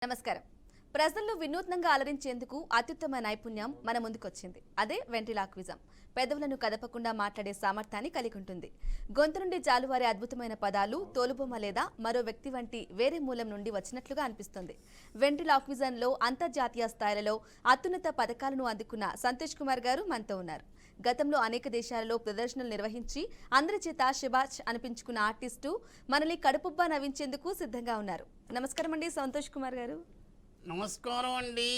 నమస్కారం. ప్రజలను వినూత్నంగా అలరించేందుకు అత్యుత్తమ నైపుణ్యం మన ముందుకొచ్చింది. అదే వెంట్రిలాక్విజం. పెదవులను కదపకుండా మాట్లాడే సామర్థ్యాన్ని కలిగి ఉంటుంది. గొంతు నుండి జాలువారే అద్భుతమైన పదాలు తోలుబొమ్మ లేదా మరో వ్యక్తి వంటి వేరే మూలం నుండి వచ్చినట్లుగా అనిపిస్తుంది. వెంట్రిలాక్విజంలో అంతర్జాతీయ స్థాయిలో అత్యున్నత పథకాలను అందుకున్న సంతోష్ కుమార్ గారు మనతో ఉన్నారు. గతంలో అనేక దేశాలలో ప్రదర్శనలు నిర్వహించి అందరి చేత శబాష్ అనిపించుకున్న ఆర్టిస్టు మనల్ని కడుపుబ్బా నవ్వించేందుకు సిద్ధంగా ఉన్నారు. నమస్కారం అండి సంతోష్ కుమార్ గారు. నమస్కారం అండి.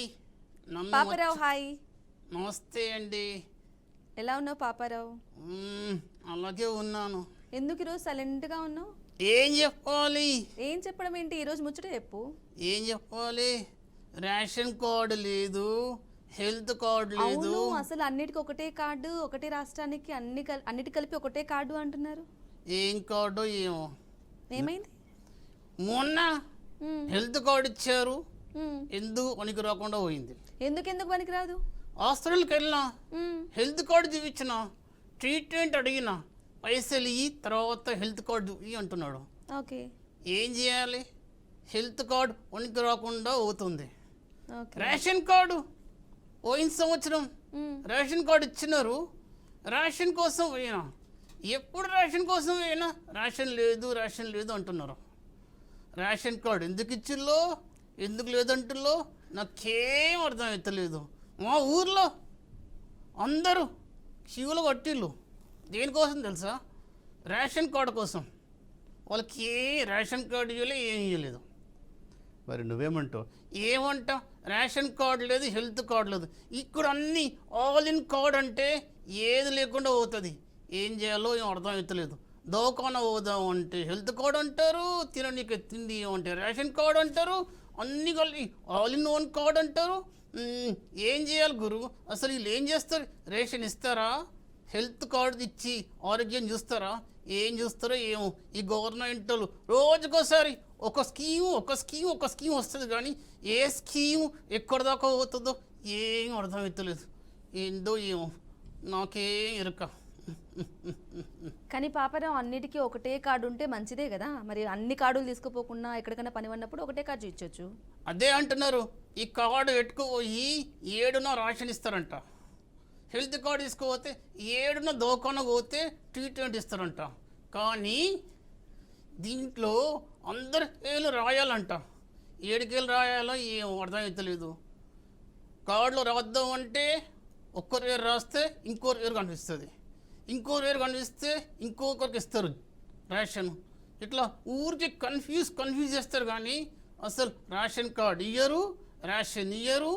పాపారావు హాయ్. నమస్తే అండి. ఎలా ఉన్నావు పాపారావు? అలాగే ఉన్నాను. ఎందుకు ఈరోజు సైలెంట్ గా ఉన్నావు? ఏం చెప్పాలి? ఏం చెప్పడం ఏంటి? ఈరోజు ముచ్చట చెప్పు. ఏం చెప్పాలి? రేషన్ కార్డు లేదు, హెల్త్ కార్డు లేదు. అసలు అన్నిటికీ ఒకటే కార్డు, ఒకటే రాష్ట్రానికి అన్నిటి కలిపి ఒకటే కార్డు అంటున్నారు. ఏం కార్డు ఏమో. ఏమైంది? మొన్న హెల్త్ కార్డు ఇచ్చారు, ఎందుకు పనికి రాకుండా పోయింది. ఎందుకు పనికిరాదు? హాస్పిటల్కి వెళ్ళినా, హెల్త్ కార్డు చూపించిన, ట్రీట్మెంట్ అడిగిన, పైసలు ఇయ్యి తర్వాత హెల్త్ కార్డు ఇవి అంటున్నాడు. ఓకే, ఏం చేయాలి? హెల్త్ కార్డు పనికి రాకుండా అవుతుంది. రేషన్ కార్డు పోయిన సంవత్సరం రేషన్ కార్డు ఇచ్చినారు, రేషన్ కోసం పోయినా, ఎప్పుడు రేషన్ కోసం పోయినా రేషన్ లేదు అంటున్నారు. రేషన్ కార్డు ఎందుకు ఇచ్చిల్లో, ఎందుకు లేదంటుల్లో నాకేం అర్థం అవుతలేదు. మా ఊర్లో అందరూ క్యూలో కట్టిళ్ళు దేనికోసం తెలుసా? రేషన్ కార్డు కోసం. వాళ్ళకి రేషన్ కార్డు ఇవ్వలే, ఏం ఇవ్వలేదు. మరి నువ్వేమంటావు? ఏమంటావు? రేషన్ కార్డు లేదు, హెల్త్ కార్డు లేదు. ఇక్కడ అన్నీ ఆల్ ఇన్ కార్డ్ అంటే ఏది లేకుండా పోతుంది. ఏం చేయాలో ఏం అర్థం అవుతలేదు. దవాఖానా పోదాం అంటే హెల్త్ కార్డు అంటారు, తిననీకి తిండి అంటే రేషన్ కార్డు అంటారు, అన్నీ కలిపి ఆల్ ఇన్ వన్ కార్డు అంటారు. ఏం చేయాలి గురు? అసలు వీళ్ళు ఏం చేస్తారు? రేషన్ ఇస్తారా? హెల్త్ కార్డు ఇచ్చి ఆరోగ్యం చూస్తారా? ఏం చూస్తారో ఏమో. ఈ గవర్నమెంట్ వాళ్ళు రోజుకోసారి ఒక స్కీమ్ వస్తుంది, కానీ ఏ స్కీము ఎక్కడి దాకా పోతుందో ఏం అర్థమవుతలేదు. ఏందో ఏమో, నాకేం ఎరుక. కానీ పాపారావు, అన్నిటికీ ఒకటే కార్డు ఉంటే మంచిదే కదా. మరి అన్ని కార్డులు తీసుకుపోకుండా ఎక్కడికైనా పని పడినప్పుడు ఒకటే కార్డు ఇచ్చొచ్చు. అదే అంటున్నారు. ఈ కార్డు పెట్టుకుపోయి 7న రేషన్ ఇస్తారంట. హెల్త్ కార్డు తీసుకుపోతే 7న దవాఖానా పోతే ట్రీట్మెంట్ ఇస్తారంట. కానీ దీంట్లో అందరు ఏళ్ళు రాయాలంట. 7 రాయాలో ఏం అర్థం అవుతలేదు. కార్డులో రాద్దాం అంటే ఒక్కరి పేరు రాస్తే ఇంకోరి పేరు కనిపిస్తుంది, ఇంకోరి పేరు కనిపిస్తే ఇంకొకరికి ఇస్తారు రేషన్. ఇట్లా ఊరికి కన్ఫ్యూజ్ చేస్తారు. కానీ అసలు రేషన్ కార్డు ఇయ్యరు, రేషన్ ఇయ్యరు,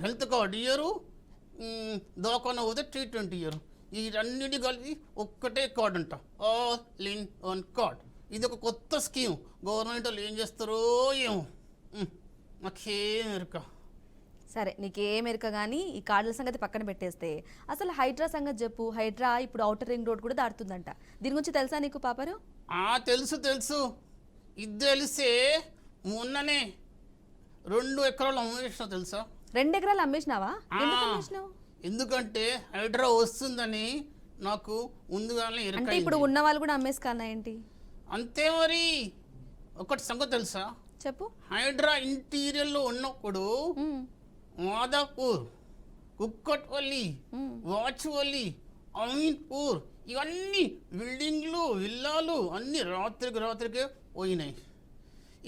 హెల్త్ కార్డు ఇయ్యరు, దవాఖానా పోతే ట్రీట్మెంట్ ఇయ్యరు. వీటన్నిటి కలిపి ఒక్కటే కార్డు అంట, ఆల్ ఇన్ వన్ కార్డ్. ఇది ఒక కొత్త స్కీమ్. గవర్నమెంట్ వాళ్ళు ఏం చేస్తారో ఏమో, నాకేం ఎరుక. సరే, నీకేం ఎరుక. కానీ ఈ కార్డుల సంగతి పక్కన పెట్టేస్తే అసలు హైడ్రా సంగతి చెప్పు. హైడ్రా ఇప్పుడు ఔటర్ రింగ్ రోడ్ కూడా దాటుతుందంట. దీని గురించి తెలుసా నీకు పాపారావు? తెలుసు. ఇది తెలిసే మొన్ననే 2 ఎకరాలు అమ్మేసినా తెలుసా? 2 ఎకరాలు అమ్మేసినావా? ఎందుకంటే హైడ్రా వస్తుందని నాకు ముందుగానే ఎరుక. అంటే ఇప్పుడు ఉన్న వాళ్ళు కూడా అమ్మేసుకున్నా ఏంటి? అంతే మరి. ఒకటి సంగతి తెలుసా? చెప్పు. హైడ్రా ఇంటీరియర్లో ఉన్నప్పుడు మాదాపూర్, కుక్కట్పల్లి, వాచ్పల్లి, అమీన్పూర్ ఇవన్నీ బిల్డింగ్లు, విల్లాలు అన్నీ రాత్రికే పోయినాయి.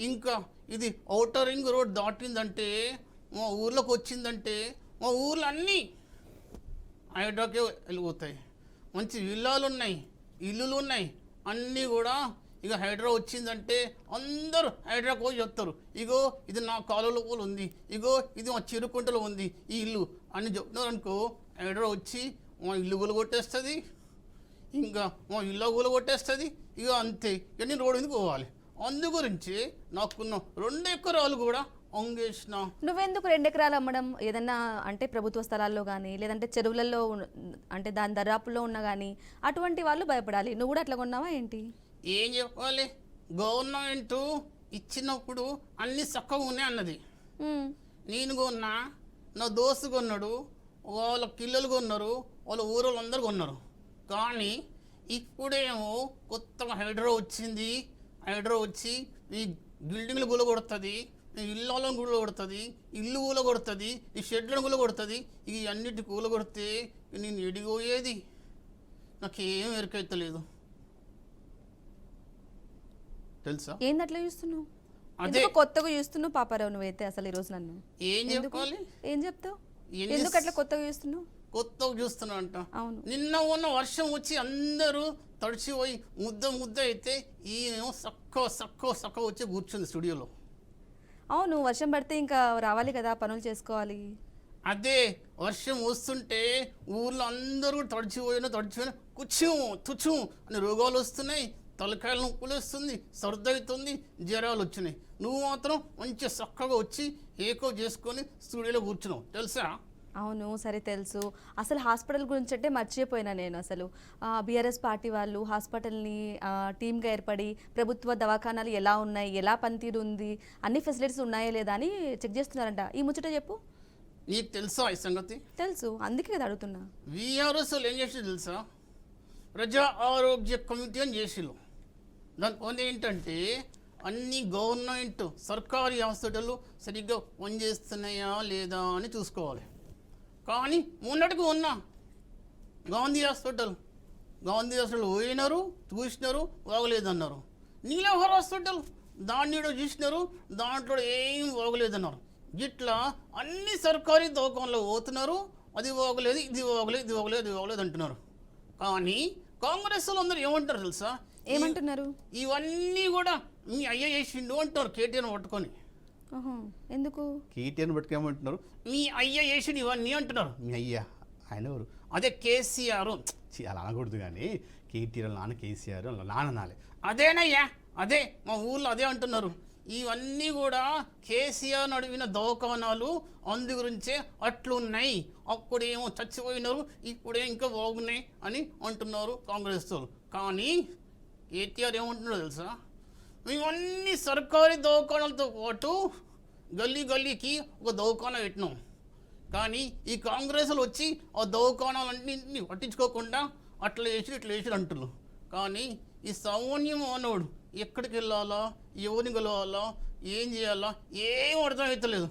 ఇంకా ఇది ఔటర్ రింగ్ రోడ్ దాటిందంటే, మా ఊర్లోకి వచ్చిందంటే మా ఊర్లో అన్నీ హైడ్రాకే వెళ్ళిపోతాయి. మంచి విల్లాలు ఉన్నాయి, ఇల్లులు ఉన్నాయి, అన్నీ కూడా ఇక హైడ్రా వచ్చిందంటే అందరూ హైడ్రాకు పోయి చెప్తారు. ఇగో ఇది నా కాలువలో పూలు ఉంది, ఇగో ఇది మా చిరుకుంటలో ఉంది ఈ ఇల్లు అని చెప్తున్నారు అనుకో. హైడ్రా వచ్చి మా ఇల్లు కూలగొట్టేస్తుంది, ఇంకా మా ఇల్లు కూలగొట్టేస్తుంది. ఇక అంతే. ఇక నేను రోడ్డు మీద పోవాలి. అందు గురించి నాకున్న 2 ఎకరాలు కూడా అంగేసిన. నువ్వెందుకు 2 ఎకరాలు అమ్మడం? ఏదన్నా అంటే ప్రభుత్వ స్థలాల్లో కానీ లేదంటే చెరువులలో అంటే దాని దర్యాపుల్లో ఉన్నా కానీ అటువంటి వాళ్ళు భయపడాలి. నువ్వు కూడా అట్లా కొన్నావా ఏంటి? ఏం చెప్పాలి? గవర్నమెంట్ ఇచ్చినప్పుడు అన్ని చక్కగా ఉన్నాయి అన్నది. నేను కొన్నా, నా దోస్తు కొన్నాడు, వాళ్ళ పిల్లలు కొన్నారు, వాళ్ళ ఊరోళ్ళు అందరు కొన్నారు. కానీ ఇప్పుడేమో కొత్తగా హైడ్రా వచ్చింది. హైడ్రా వచ్చి ఈ బిల్డింగ్లు గులగొడుతుంది, ఇళ్ళను కూడా కొడుతుంది, ఇల్లు కూల కొడుతుంది, ఈ షెడ్లను కూల కొడుతుంది. ఈ అన్నిటి కూల కొడితే నేను ఎడిగోయేది నాకేం ఎరకైతలేదు తెలుసా. ఏంది అట్లా చూస్తున్నావు? అదే ఎందుకు కొత్తగా చూస్తున్నావు పాపారావు నువ్వైతే అసలు ఈ రోజు నన్ను ఏం చెప్పాలి, ఏం చెప్తావు? ఎన్ని ఎందుకు అట్లా కొత్తగా చూస్తున్నావు? కొత్తగా చూస్తున్నా అంట. అవును, నిన్న ఉన్న వర్షం వచ్చి అందరూ తడిచిపోయి ముద్ద అయితే ఈయనేమో సక్క వచ్చి కూర్చుంది స్టూడియోలో. అవును, వర్షం పడితే ఇంకా రావాలి కదా, పనులు చేసుకోవాలి. అదే వర్షం వస్తుంటే ఊర్లో అందరూ కూడా తడిచిపోయిన తుచ్చు అని రోగాలు వస్తున్నాయి, తలకాయలు నొప్పులు వస్తుంది, సర్ది అవుతుంది, జ్వరాలు వచ్చినాయి. నువ్వు మాత్రం మంచిగా చక్కగా వచ్చి ఏకో చేసుకొని స్టూడియోలో కూర్చున్నావు తెలుసా. అవును సరే తెలుసు. అసలు హాస్పిటల్ గురించి అంటే మర్చిపోయినా నేను. అసలు బీఆర్ఎస్ పార్టీ వాళ్ళు హాస్పిటల్ని టీమ్గా ఏర్పడి ప్రభుత్వ దవాఖానాలు ఎలా ఉన్నాయి, ఎలా పనితీరు ఉంది, అన్ని ఫెసిలిటీస్ ఉన్నాయా లేదా అని చెక్ చేస్తున్నారంట. ఈ ముచ్చట చెప్పు. నీకు తెలుసా ఈ సంగతి? తెలుసు, అందుకే కదా అడుగుతున్నా. వీఆర్ఎస్ ఏం చేసి తెలుసా, ప్రజా ఆరోగ్య కమిటీ అని చేసిళ్ళు. దాని పని ఏంటంటే అన్ని గవర్నమెంట్ సర్కారీ హాస్పిటళ్ళు సరిగ్గా పనిచేస్తున్నాయా లేదా అని చూసుకోవాలి. కానీ మొన్నటికి ఉన్నా గాంధీ హాస్పిటల్ పోయినారు, చూసినారు, బాగలేదన్నారు. నీలహర్ హాస్పిటల్ దాన్ని చూసినారు, దాంట్లో ఏం బాగలేదన్నారు. ఇట్లా అన్ని సర్కారీ దవాఖానలో పోతున్నారు, అది బాగలేదు, ఇది బాగలేదు అంటున్నారు. కానీ కాంగ్రెస్ వాళ్ళు అందరూ ఏమంటారు తెలుసా? ఏమంటున్నారు? ఇవన్నీ కూడా మీ అయ్య చేసిండు అంటారు కేటీఆర్ పట్టుకొని. ఎందుకు కేటీఆర్ని పట్టుకోమంటున్నారు? మీ అయ్య చేసిండు ఇవన్నీ అంటున్నారు. మీ అయ్యా ఆయన ఎవరు? అదే కేసీఆర్. అలా అనకూడదు కానీ కేటీఆర్ నాన్న కేసీఆర్ నాన్న నాలే. అదేనయ్యా, అదే మా ఊళ్ళో అదే అంటున్నారు. ఇవన్నీ కూడా కేసీఆర్ నడిపిన దవాఖానాలు, అందు గురించే అట్లున్నాయి. అప్పుడేమో చచ్చిపోయినారు, ఇప్పుడే ఇంకా బాగున్నాయి అని అంటున్నారు కాంగ్రెస్ వాళ్ళు. కానీ కేటీఆర్ ఏమంటున్నారో తెలుసా, మేమన్నీ సర్కారీ దవాఖానాలతో పాటు గల్లీకి ఒక దవాఖానా పెట్టినాం. కానీ ఈ కాంగ్రెస్ వాళ్ళు వచ్చి ఆ దవాఖానాలన్నింటినీ పట్టించుకోకుండా అట్లా వేసి అంటున్నారు. కానీ ఈ సామాన్యం మానవుడు ఎక్కడికి వెళ్ళాలా, ఎవరిని గెలవాలా, ఏం చేయాలా ఏం అర్థమవుతలేదు.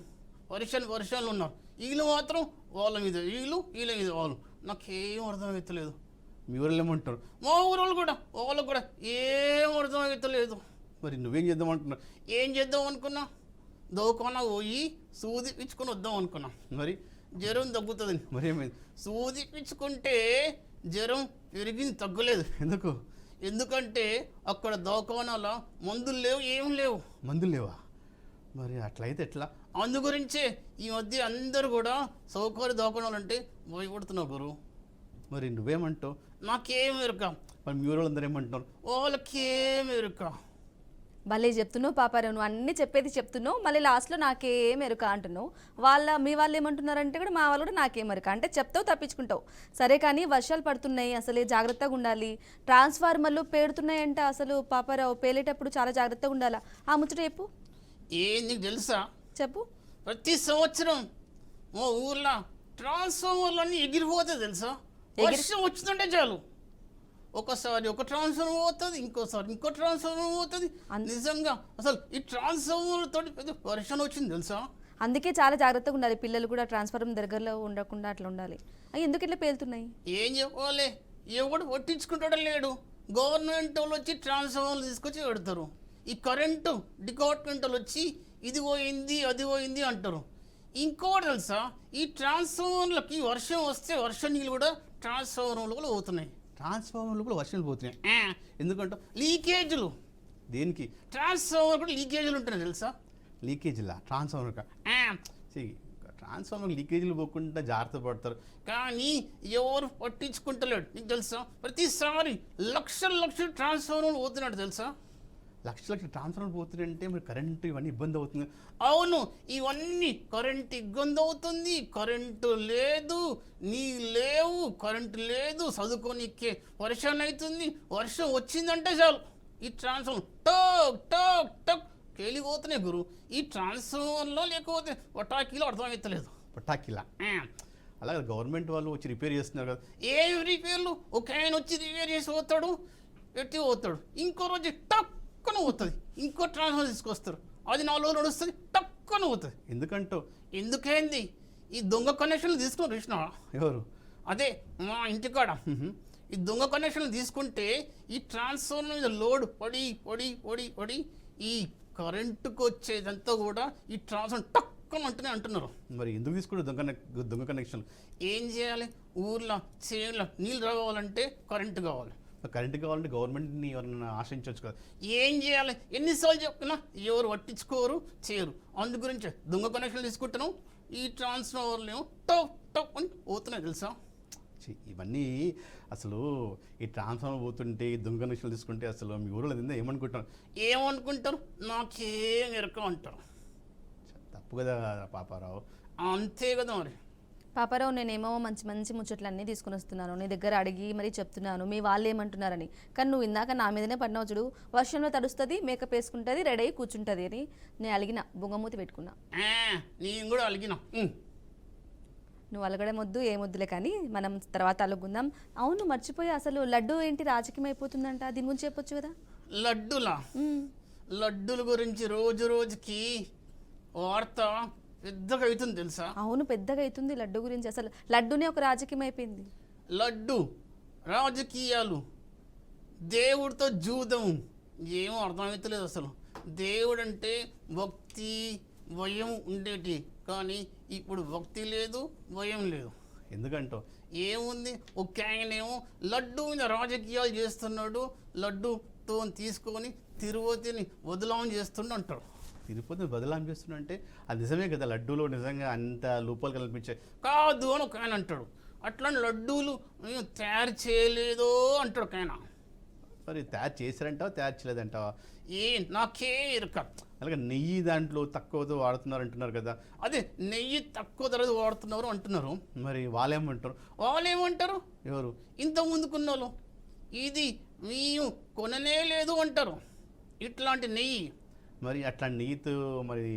వర్షాలు ఉన్నారు, వీళ్ళు మాత్రం వాళ్ళ మీద వీళ్ళ మీద వాళ్ళు. నాకేం అర్థమవుతలేదు. మీ ఊరిలో ఏమంటారు? మా ఊరు కూడా వాళ్ళకు కూడా ఏం అర్థమవుతలేదు. మరి నువ్వేం చేద్దామంటున్నావు? ఏం చేద్దాం అనుకున్నా, దవాఖానా పోయి సూది పిచ్చుకొని వద్దాం అనుకున్నా. మరి జ్వరం తగ్గుతుంది. మరి ఏమైంది? సూది పిచ్చుకుంటే జ్వరం పెరిగింది, తగ్గలేదు. ఎందుకు? ఎందుకంటే అక్కడ దవాఖానాల మందులు లేవు, ఏం లేవు. మందులు లేవా? మరి అట్లయితే ఎట్లా? అందు గురించే ఈ మధ్య అందరూ కూడా సౌకర్య దవాఖానాలు అంటే భయపడుతున్నారు గురు. మరి నువ్వేమంటావు? నాకేం ఎరుక. మరి మీ ఊరు వాళ్ళందరూ ఏమంటున్నారు? వాళ్ళకేం ఎరుక. భలే చెప్తున్నావు పాపారావు, నువ్వు అన్ని చెప్పేది చెప్తున్నావు, మళ్ళీ లాస్ట్లో నాకేం ఎరుక అంటున్నావు. మీ వాళ్ళు ఏమంటున్నారంటే కూడా మా వాళ్ళు కూడా నాకేం ఎరుక అంటే చెప్తావు, తప్పించుకుంటావు. సరే కానీ వర్షాలు పడుతున్నాయి, అసలే జాగ్రత్తగా ఉండాలి. ట్రాన్స్ఫార్మర్లు పేరుతున్నాయంట, అసలు పాపారావు పేలేటప్పుడు చాలా జాగ్రత్తగా ఉండాలా. ఆ ముచ్చట చెప్పు. నీకు తెలుసా, చెప్పు. ప్రతి సంవత్సరం మా ఊర్లో ట్రాన్స్ఫార్మర్లు అన్నీ ఎగిరిపోతాయి తెలుసా. వర్షం వచ్చిందంటే చాలు, ఒకసారి ఒక ట్రాన్స్ఫార్మర్ పోతుంది, ఇంకోసారి ఇంకో ట్రాన్స్ఫార్మర్ పోతుంది. నిజంగా అసలు ఈ ట్రాన్స్ఫార్మర్ తోటి పెద్ద వర్షం వచ్చింది తెలుసా. అందుకే చాలా జాగ్రత్తగా ఉండాలి, పిల్లలు కూడా ట్రాన్స్ఫార్మర్ దగ్గరలో ఉండకుండా అట్లా ఉండాలి. అవి ఎందుకు ఇట్లా పేలుతున్నాయి? ఏం చెప్పాలి, ఎవడు పట్టించుకుంటాడో లేడు. గవర్నమెంట్ వాళ్ళు వచ్చి ట్రాన్స్ఫార్మర్లు తీసుకొచ్చి పెడతారు. ఈ కరెంటు డిపార్ట్మెంట్ వాళ్ళు వచ్చి ఇది పోయింది అది పోయింది అంటారు. ఇంకోటి తెలుసా, ఈ ట్రాన్స్ఫార్మర్లకి వర్షం వస్తే వర్షం నీళ్ళు కూడా ట్రాన్స్ఫార్మర్లు కూడా పోతున్నాయి. ట్రాన్స్ఫార్మర్లు కూడా వర్షాలు పోతున్నాయి. ఎందుకంటే లీకేజీలు. దేనికి? ట్రాన్స్ఫార్మర్ కూడా లీకేజీలు ఉంటున్నాయి తెలుసా. లీకేజీలా? ట్రాన్స్ఫార్మర్ ట్రాన్స్ఫార్మర్ లీకేజీలు పోకుండా జాగ్రత్త పడతారు, కానీ ఎవరు పట్టించుకుంటలేడు. నీకు తెలుసా, ప్రతిసారి లక్షలు ట్రాన్స్ఫార్మర్లు పోతున్నాడు తెలుసా. లక్షల ట్రాన్స్ఫార్మర్ పోతుందంటే మరి కరెంటు ఇవన్నీ ఇబ్బంది అవుతుంది. అవును, ఇవన్నీ కరెంటు ఇబ్బంది అవుతుంది. కరెంటు లేదు, నీళ్ళు లేవు, కరెంటు లేదు, చదువుకోనికే వర్షం అవుతుంది. వర్షం వచ్చిందంటే చాలు ఈ ట్రాన్స్ఫార్మర్ టక్ టక్ టక్ కేలిపోతున్నాయి గురు. ఈ ట్రాన్స్ఫార్మర్లో లేకపోతే పటాకీలో అర్థమవుతలేదు. పటాకీలా? అలాగే గవర్నమెంట్ వాళ్ళు వచ్చి రిపేర్ చేస్తున్నారు కదా. ఏం రిపేర్లు? ఒక ఆయన వచ్చి రిపేర్ చేసి పోతాడు, పెట్టి పోతాడు, ఇంకో రోజు టక్కున పోతుంది, ఇంకో ట్రాన్స్ఫార్మర్ తీసుకొస్తారు, అది 4 రోజులు నడుస్తుంది, టక్కున టక్కున పోతుంది. ఎందుకంటూ? ఎందుకైంది? ఈ దొంగ కనెక్షన్లు తీసుకుని చూసినా? ఎవరు? అదే మా ఇంటికాడ ఈ దొంగ కనెక్షన్లు తీసుకుంటే ఈ ట్రాన్స్ఫార్మర్ మీద లోడ్ పడి పడి పడి పడి ఈ కరెంటుకు వచ్చేదంతా కూడా ఈ ట్రాన్స్ఫార్మర్ టక్కున అంటూనే అంటున్నారు. మరి ఎందుకు తీసుకుంటే దొంగ కనెక్షన్? ఏం చేయాలి? ఊర్లో చేనులో నీళ్ళు రావాలంటే కరెంటు కావాలి. కరెంటు కావాలంటే గవర్నమెంట్ని ఎవరైనా ఆశ్రయించవచ్చు కదా. ఏం చేయాలి? ఎన్నిసార్లు చెప్పినా ఎవరు పట్టించుకోరు, చేయరు. అందు గురించి దొంగ కనెక్షన్లు తీసుకుంటాను. ఈ ట్రాన్స్ఫార్మర్లు టప్ టప్ అని పోతున్నాయి తెలుసా. ఇవన్నీ అసలు ఈ ట్రాన్స్ఫార్మర్ పోతుంటే ఈ దొంగ కనెక్షన్లు తీసుకుంటే అసలు మీ ఊళ్ళో ఏమనుకుంటారు? ఏమనుకుంటారు? నాకేం ఎరక అంటారు. తప్పు కదా పాపారావు. అంతే కదా మరి. పాపారావు, నేనేమో మంచి మంచి ముచ్చట్లన్నీ తీసుకుని వస్తున్నాను, నీ దగ్గర అడిగి మరీ చెప్తున్నాను మీ వాళ్ళు ఏమంటున్నారని. కానీ నువ్వు ఇందాక నా మీదనే పడినావు చూడు, వర్షంలో తడుస్తుంది, మేకప్ వేసుకుంటుంది, రెడీ అయ్యి కూర్చుంటుంది అని నేను అలిగిన, బొంగమూతి పెట్టుకున్నా. నేను కూడా అలిగిన. నువ్వు అలగడం వద్దు, ఏమొద్దులే, కానీ మనం తర్వాత అలుగుందాం. అవును, మర్చిపోయి అసలు లడ్డు ఏంటి రాజకీయం అయిపోతుందంట, దీని గురించి చెప్పొచ్చు కదా. లడ్డులా? లడ్డుల గురించి రోజు రోజుకి వార్త పెద్దగా అవుతుంది తెలుసా. అవును, పెద్దగా అవుతుంది లడ్డు గురించి. అసలు లడ్డునే ఒక రాజకీయం అయిపోయింది. లడ్డు, రాజకీయాలు, దేవుడితో జూదం, ఏమో అర్థమవుతలేదు అసలు. దేవుడు అంటే భక్తి భయం ఉండేటి, కానీ ఇప్పుడు భక్తి లేదు, భయం లేదు. ఎందుకంటో ఏముంది? ఒక ఆయనేమో లడ్డు మీద రాజకీయాలు చేస్తున్నాడు, లడ్డుతో తీసుకొని తిరుపతిని వదలాం చేస్తుండ అంటాడు. తిరుపతిని బదలాం చేస్తున్నా అంటే అది నిజమే కదా? లడ్డూలో నిజంగా అంత లోపాలు కల్పించాయి కాదు అని ఒక ఆయన అంటాడు. అట్లాంటి లడ్డూలు మేము తయారు చేయలేదో అంటాడు ఒక ఆయన. మరి తయారు చేశారంటావా తయారు చేయలేదంటావా? నాకే ఇరక. అలాగే నెయ్యి దాంట్లో తక్కువతో వాడుతున్నారు అంటున్నారు కదా. అదే నెయ్యి తక్కువ ధరది వాడుతున్నారు అంటున్నారు. మరి వాళ్ళేమంటారు? వాళ్ళేమంటారు? ఎవరు? ఇంత ముందుకున్న వాళ్ళు ఇది మేము కొననే లేదు అంటారు ఇట్లాంటి నెయ్యి. మరి అట్లా నెయ్యితో మరి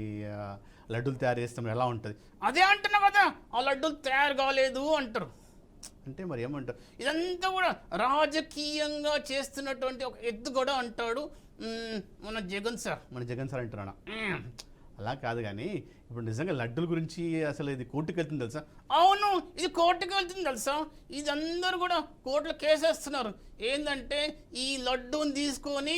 లడ్డూలు తయారు చేస్తే మరి ఎలా ఉంటుంది? అదే అంటున్నా కదా, ఆ లడ్డూలు తయారు కాలేదు అంటారు. అంటే మరి ఏమంటారు? ఇదంతా కూడా రాజకీయంగా చేస్తున్నటువంటి ఒక ఎత్తు కూడా అంటాడు మన జగన్ సార్. మన జగన్ సార్ అంటున్నాడా? అలా కాదు కానీ ఇప్పుడు నిజంగా లడ్డూల గురించి అసలు ఇది కోర్టుకు వెళ్తుంది తెలుసా? అవును, ఇది కోర్టుకు వెళ్తుంది తెలుసా. ఇది అందరూ కూడా కోర్టులో కేసేస్తున్నారు. ఏంటంటే ఈ లడ్డూని తీసుకొని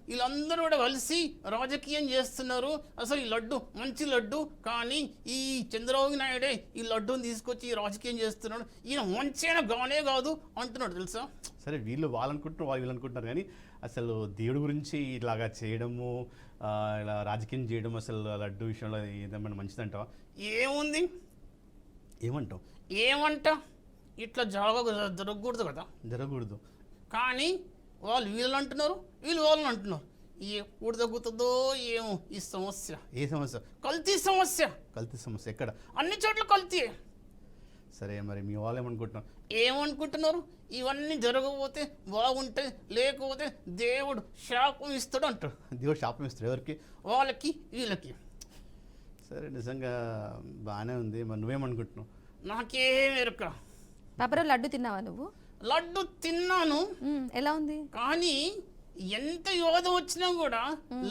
వీళ్ళందరూ కూడా కలిసి రాజకీయం చేస్తున్నారు. అసలు ఈ లడ్డు మంచి లడ్డు, కానీ ఈ చంద్రబాబు నాయుడే ఈ లడ్డూని తీసుకొచ్చి రాజకీయం చేస్తున్నాడు, ఈయన మంచైనా గానే కాదు అంటున్నాడు తెలుసా. సరే, వీళ్ళు వాళ్ళనుకుంటున్నారు, వీళ్ళు అనుకుంటున్నారు, కానీ అసలు దేవుడి గురించి ఇలాగా చేయడము, ఇలా రాజకీయం చేయడం అసలు లడ్డు విషయంలో ఏదేమైనా మంచిదంటావా? ఏముంది? ఏమంటావు? ఏమంట, ఇట్లా జరగకూడదు కదా. జరగకూడదు. కానీ వాళ్ళు వీళ్ళు అంటున్నారు, వీళ్ళు వాళ్ళని అంటున్నారు. ఎప్పుడు తగ్గుతుందో ఏమో ఈ సమస్య. ఏ సమస్య? కల్తీ సమస్య. కల్తీ సమస్య ఎక్కడ? అన్ని చోట్ల కల్తీ. సరే, మరి మీ వాళ్ళు ఏమనుకుంటున్నారు? ఏమనుకుంటున్నారు? ఇవన్నీ జరగకపోతే బాగుంటుంది, లేకపోతే దేవుడు శాపం ఇస్తాడు అంటాడు. దేవుడు శాపం ఇస్తాడు ఎవరికి? వాళ్ళకి వీళ్ళకి. సరే, నిజంగా బాగానే ఉంది. మరి నువ్వేమనుకుంటున్నావు? నాకేం ఎరుక. పాపరావు, లడ్డు తిన్నావా నువ్వు? లడ్డు తిన్నాను. ఎలా ఉంది? కానీ ఎంత యోధ వచ్చినా కూడా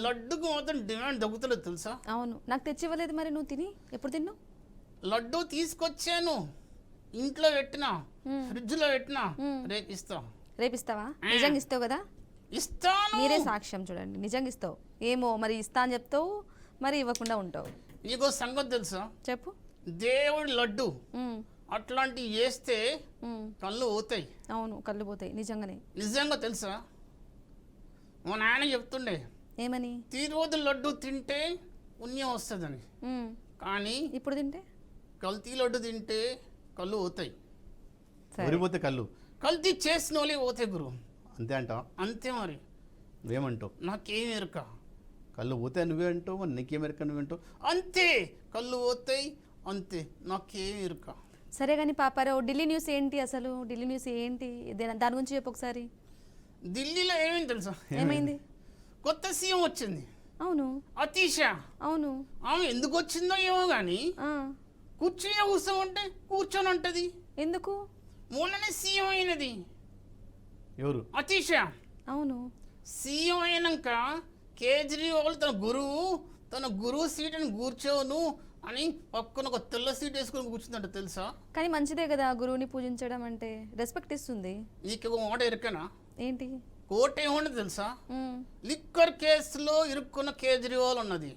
లడ్డుకు మాత్రం డిమాండ్ తగ్గుతలేదు తెలుసా. అవును, నాకు తెచ్చివ్వలేదు. మరి నువ్వు తిని ఎప్పుడు తిన్నావు? లడ్డు తీసుకొచ్చాను, ఇంట్లో పెట్టినా, ఫ్రిడ్జ్లో పెట్టినా. రేపు ఇస్తా. రేపు ఇస్తావా? నిజంగా ఇస్తావు కదా? ఇస్తాను. మీరే సాక్ష్యం చూడండి, నిజంగా ఇస్తావు. ఏమో మరి ఇస్తా అని చెప్తావు, మరి ఇవ్వకుండా ఉంటావు. నీకో సంగతి తెలుసా? చెప్పు. దేవుడి లడ్డు అట్లాంటివి చేస్తే కళ్ళు పోతాయి. అవును, కళ్ళు పోతాయి నిజంగానే. నిజంగా తెలుసా, మా నాయన చెప్తుండే ఏమని? తిరుపతి లడ్డు తింటే పుణ్యం వస్తుందని. కానీ ఇప్పుడు తింటే, కల్తీ లడ్డు తింటే కళ్ళు పోతాయి. ఊరిపోతే కళ్ళు కల్తీ చేసిన వాళ్ళే పోతాయి గురు. అంతే అంటావా? అంతే మరి. నువ్వేమంటావు? నాకేం ఎరుక. కళ్ళు పోతాయి నువ్వే అంటావు, మరి నీకేం ఎరుక నువ్వేంటావు? అంతే, కళ్ళు పోతాయి అంతే, నాకేం ఎరుక. సరే కానీ పాపారావు, ఢిల్లీ న్యూస్ ఏంటి అసలు? ఢిల్లీ న్యూస్ ఏంటి? దాని గురించి చెప్పు ఒకసారి. ఢిల్లీలో ఏమైంది తెలుసా? ఏమైంది? కొత్త సీఎం వచ్చింది. అవును. అతీష. అవును. ఆమె ఎందుకు వచ్చిందో ఏమో కానీ కూర్చునే కూర్చోమంటే కూర్చొని ఉంటది. ఎందుకు? మొన్ననే సీఎం అయినది. ఎవరు? అతీష. అవును. సీఎం అయినాక కేజ్రీవాల్ తన గురువు తన గురువు సీటుని కూర్చోను అని పక్కన ఒక తెల్ల సీట్ వేసుకొని కూర్చుందంట తెలుసా? కానీ మంచిదే కదా గురువుని పూజించడం అంటే, రెస్పెక్ట్ ఇస్తుంది. నీకు ఒక మాట ఎరికనా? ఏంటి? కోర్టు ఏముండదు తెలుసా? మ్మ్. లిక్కర్ కేసులో ఇరుక్కున్న కేజ్రీవాల్ ఉన్నది.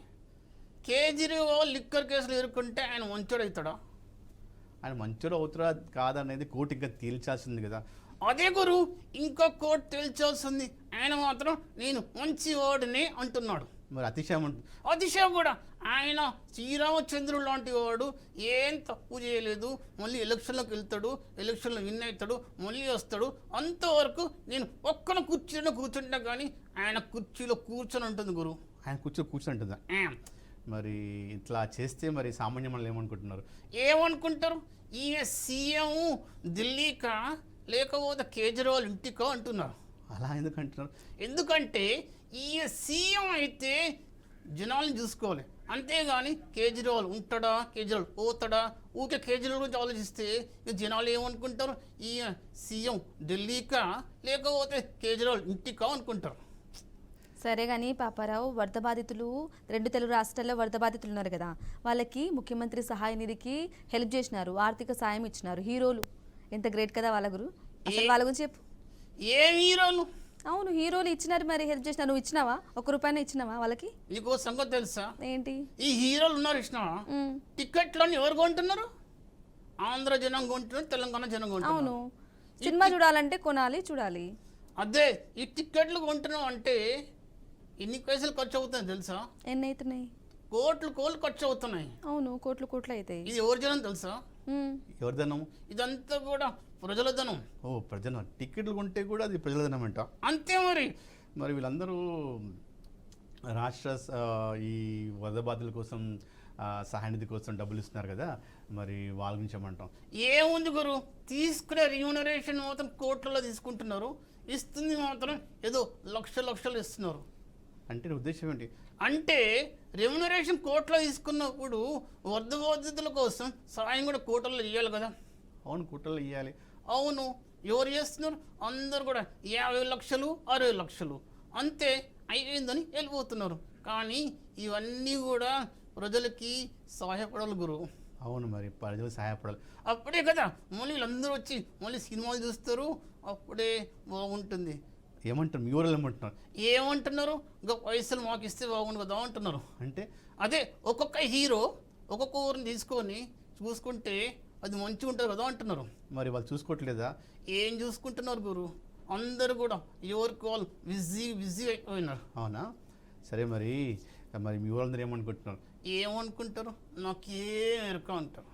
కేజ్రీవాల్ లిక్కర్ కేసులో ఇరుక్కుంటే ఆయన మంచోడు అవుతాడా? ఆయన మంచోడు అవుతారా కాదనేది కోర్టు ఇంకా తేల్చాల్సింది కదా. అదే గురు ఇంకో కోర్టు తేల్చాల్సింది. ఆయన మాత్రం నేను మంచి వాడిని అంటున్నాడు. మరి అతిశయం అతిశయం కూడా. ఆయన శ్రీరామచంద్రుడు లాంటి వాడు, ఏం తప్పు చేయలేదు, మళ్ళీ ఎలక్షన్లోకి వెళ్తాడు, ఎలక్షన్లో విన్ అవుతాడు, మళ్ళీ వస్తాడు. అంతవరకు నేను ఒక్కన కుర్చీలో కూర్చుంటా కానీ ఆయన కుర్చీలో కూర్చొని ఉంటుంది గురు. ఆయన కూర్చుంటుందా? మరి ఇట్లా చేస్తే మరి సామాన్య మనల్ని ఏమనుకుంటున్నారు? ఏమనుకుంటారు? ఈయన సీఎం ఢిల్లీకా లేకపోతే కేజ్రీవాల్ ఇంటికా అంటున్నారు. అలా ఎందుకు అంటున్నారు? ఎందుకంటే ఈయన సీఎం అయితే జనాలను చూసుకోవాలి, అంతేగాని కేజ్రీవాల్ ఉంటాడా, కేజ్రీవాల్ పోతాడా, ఊకే కేజ్రీవాల్ గురించి ఆలోచిస్తే ఇక జనాలు ఏమనుకుంటారు? ఈయన సీఎం ఢిల్లీకా లేకపోతే కేజ్రీవాల్ ఇంటికా అనుకుంటారు. సరే కానీ పాపారావు, వరద బాధితులు 2 తెలుగు రాష్ట్రాల్లో వరద బాధితులు ఉన్నారు కదా, వాళ్ళకి ముఖ్యమంత్రి సహాయ నిధికి హెల్ప్ చేసినారు, ఆర్థిక సాయం ఇచ్చినారు. హీరోలు ఎంత గ్రేట్ కదా వాళ్ళ గురు. అసలు వాళ్ళ గురించి చెప్పు. ఏ హీరోలు? అవును, హీరోలు ఇచ్చినారు, మరి హెల్ప్ చేసినారు. నువ్వు ఇచ్చినావా? 1 రూపాయనే ఇచ్చినావా వాళ్ళకి? నీకు సంగతి తెలుసా? ఏంటి? ఈ హీరోలు ఉన్నారు ఇచ్చినావా? టికెట్లను ఎవరు కొంటున్నారు? ఆంధ్ర జనం కొంటున్నారు, తెలంగాణ జనం కొంటున్నారు. అవును, సినిమా చూడాలంటే కొనాలి, చూడాలి. అదే ఈ టికెట్లు కొంటున్నాం అంటే ఎన్ని పైసలు ఖర్చు అవుతాయి తెలుసా? ఎన్ని అవుతున్నాయి? కోట్లు ఖర్చు అవుతున్నాయి. అవును, కోట్లు అవుతాయి. ఇది ఎవరి జనం తెలుసా? ఎవరి ధనం? ఇదంతా కూడా ప్రజల ధనం. ఓ ప్రజల టికెట్లు కొంటే కూడా అది ప్రజల ధనం అంట. అంతే మరి. మరి వీళ్ళందరూ రాష్ట్ర ఈ వరద బాధితుల కోసం సహాయ నిధి కోసం డబ్బులు ఇస్తున్నారు కదా, మరి వాళ్ళ గురించి ఏమంటాం? ఏముంది గురు, తీసుకునే రిమ్యూనరేషన్ మాత్రం కోట్లలో తీసుకుంటున్నారు, ఇస్తుంది మాత్రం ఏదో లక్షలు ఇస్తున్నారు. అంటే నీ ఉద్దేశం ఏంటి? అంటే రెమ్యునరేషన్ కోట్లో తీసుకున్నప్పుడు వరద బాధితుల కోసం సాయం కూడా కోట్లలో ఇవ్వాలి కదా. అవును, కోట్లలో ఇవ్వాలి. అవును, ఎవరు చేస్తున్నారు? అందరు కూడా 50 లక్షలు 60 లక్షలు అంతే అయ్యిందని వెళ్ళిపోతున్నారు. కానీ ఇవన్నీ కూడా ప్రజలకి సహాయపడాలి గురు. అవును, మరి ప్రజలు సహాయపడాలి. అప్పుడే కదా మళ్ళీ వీళ్ళందరూ వచ్చి మళ్ళీ సినిమాలు చూస్తారు, అప్పుడే బాగుంటుంది. ఏమంటారు మీ ఊరిలో? ఏమంటున్నారు? ఇంకా పైసలు మాకు ఇస్తే బాగుండు కదా అంటున్నారు. అంటే అదే ఒక్కొక్క హీరో ఒక్కొక్క ఊరిని తీసుకొని చూసుకుంటే అది మంచిగా ఉంటుంది కదా అంటున్నారు. మరి వాళ్ళు చూసుకోవట్లేదా? ఏం చూసుకుంటున్నారు గురు, అందరు కూడా ఎవరికి వాళ్ళు బిజీ అయిపోయినారు. అవునా? సరే, మరి మీ ఊరందరూ ఏమనుకుంటున్నారు? ఏమనుకుంటారు? నాకేం ఎరుక అంటారు.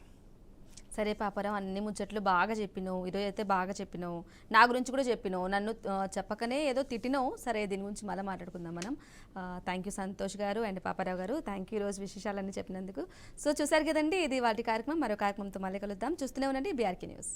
సరే పాపారావు, అన్ని ముచ్చట్లు బాగా చెప్పినావు, ఈరోజు అయితే బాగా చెప్పినావు, నా గురించి కూడా చెప్పినావు, నన్ను చెప్పకనే ఏదో తిట్టినావు. సరే, దీని గురించి మళ్ళీ మాట్లాడుకుందాం మనం. థ్యాంక్ యూ సంతోష్ గారు అండ్ పాపారావు గారు, థ్యాంక్ యూ ఈరోజు విశేషాలన్నీ చెప్పినందుకు. సో చూసారు కదండి, ఇది వాటి కార్యక్రమం. మరో కార్యక్రమంతో మళ్ళీ కలుద్దాం. చూస్తూనే ఉండండి BRK న్యూస్.